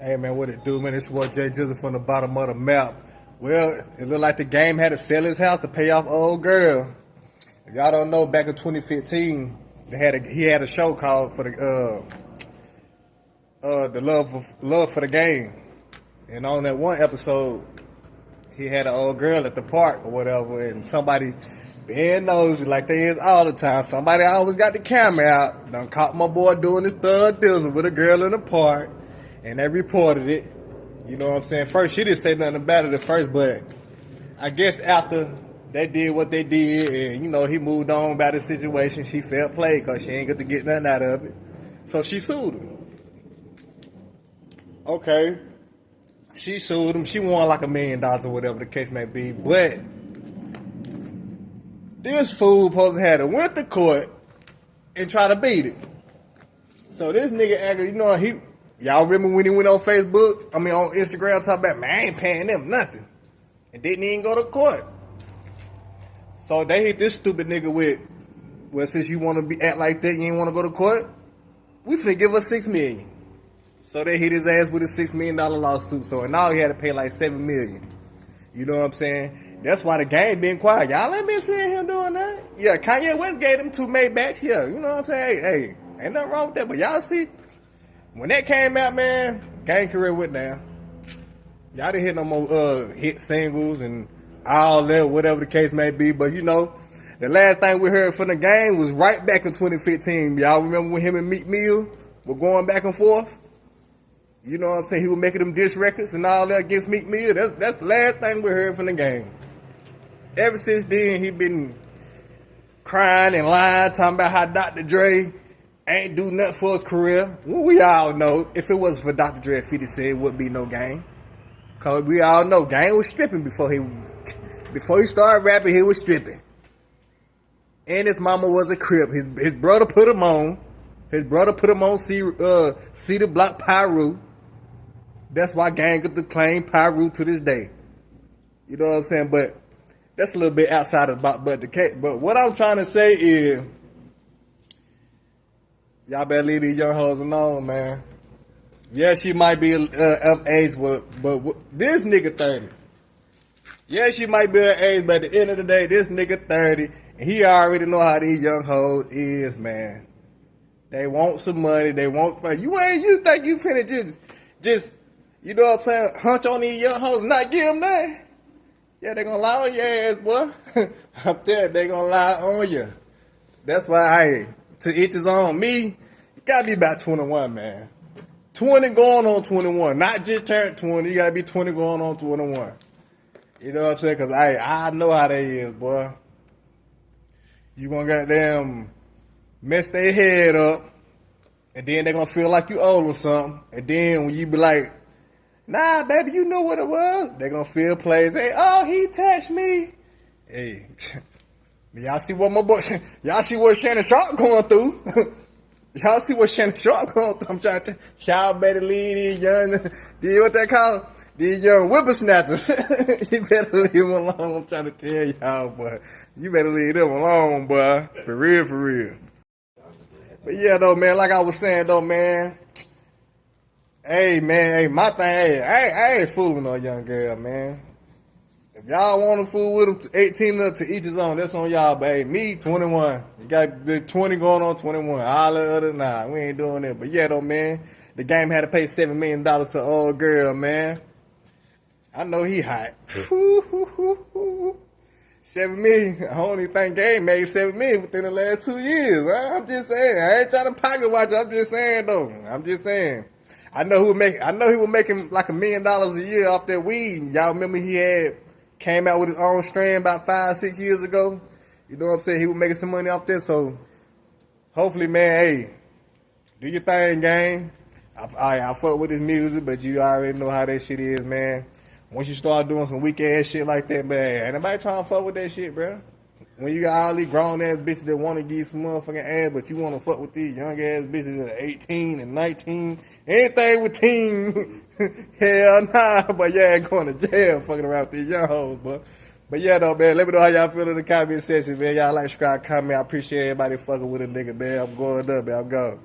Hey man, what it do, man? It's your boy Jay Jizzle from the bottom of the map. Well, it looked like the game had to sell his house to pay off old girl. If y'all don't know, back in 2015, he had a show called for the love for the game, and on that one episode, he had an old girl at the park or whatever, and somebody being nosy like they is all the time. Somebody always got the camera out. Done caught my boy doing his thug dizzle with a girl in the park, and they reported it. You know what I'm saying? First, she didn't say nothing about it at first, but I guess after they did what they did, and he moved on about the situation, she felt played because she ain't get to get nothing out of it. So she sued him. Okay. She sued him. She won like $1 million or whatever the case may be. But this fool supposed to have to went to court and try to beat it. So this nigga acted, y'all remember when he went on on Instagram talking about, man, I ain't paying them nothing. And didn't even go to court. So they hit this stupid nigga with, well, since you want to act like that, you ain't want to go to court, we finna give us $6 million. So they hit his ass with a $6 million lawsuit. So now he had to pay like $7 million. You know what I'm saying? That's why the game been quiet. Y'all ain't been seeing him doing that. Yeah, Kanye West gave him 2 Maybachs. Yeah, you know what I'm saying? Hey, ain't nothing wrong with that. But y'all see, when that came out, man, game career went down. Y'all didn't hit no more hit singles and all that, whatever the case may be. But the last thing we heard from the game was right back in 2015. Y'all remember when him and Meek Mill were going back and forth? You know what I'm saying? He was making them diss records and all that against Meek Mill. That's the last thing we heard from the game. Ever since then, he been crying and lying, talking about how Dr. Dre ain't do nothing for his career. Well, we all know if it wasn't for Dr. Dre, 50 Cent, it wouldn't be no game. Cause we all know Game was stripping before he started rapping. He was stripping, and his mama was a Crip. His brother put him on. His brother put him on Cedar Block Pyru. That's why Gang get to claim Pyru to this day. You know what I'm saying? But that's a little bit outside of the case. But what I'm trying to say is, y'all better leave these young hoes alone, man. Yeah, she might be of age, but this nigga 30. Yeah, she might be of age, but at the end of the day, this nigga 30, and he already know how these young hoes is, man. They want some money. They want you think you finna just you know what I'm saying, hunch on these young hoes and not give them nothing? Yeah, they gonna lie on your ass, boy. I'm telling you, they gonna lie on you. That's why, to each his own. Me, you gotta be about 21, man. 20 going on 21. Not just turned 20. You gotta be 20 going on 21. You know what I'm saying? Because I know how they is, boy. You gonna goddamn mess their head up, and then they gonna feel like you owe them something. And then when you be like, nah, baby, you know what it was, they gonna feel plays. Hey, oh, he touched me. Hey, y'all see what my boy, y'all see what Shannon Sharp going through. Y'all see what Shannon Sharp going through. I'm trying to y'all better leave these young whippersnappers. You better leave them alone. I'm trying to tell y'all, boy. You better leave them alone, boy. For real, for real. But yeah, though, man, like I was saying, though, man. Hey, man, my thing, I ain't fooling no young girl, man. If y'all want to fool with them, 18 up to each his own, that's on y'all, but hey, me, 21. You got the 20 going on 21. All the other, nah, we ain't doing that. But yeah, though, man, the game had to pay $7 million to old girl, man. I know he hot. 7 million. I only think Game made 7 million within the last 2 years. I'm just saying. I ain't trying to pocket watch. I'm just saying, though. I'm just saying. I know he was making like $1 million a year off that weed. Y'all remember he came out with his own strain about 5-6 years ago. You know what I'm saying? He was making some money off this. So hopefully, man, hey, do your thing, Game. I fuck with his music, but you already know how that shit is, man. Once you start doing some weak ass shit like that, man, ain't nobody trying to fuck with that shit, bro. When you got all these grown ass bitches that want to give you some motherfucking ass, but you want to fuck with these young ass bitches that are 18 and 19, anything with teen, hell nah. But yeah, going to jail fucking around with these young hoes, but yeah, though, man, let me know how y'all feel in the comment section, man. Y'all like, subscribe, comment. I appreciate everybody fucking with a nigga, man. I'm going up, man. I'm going.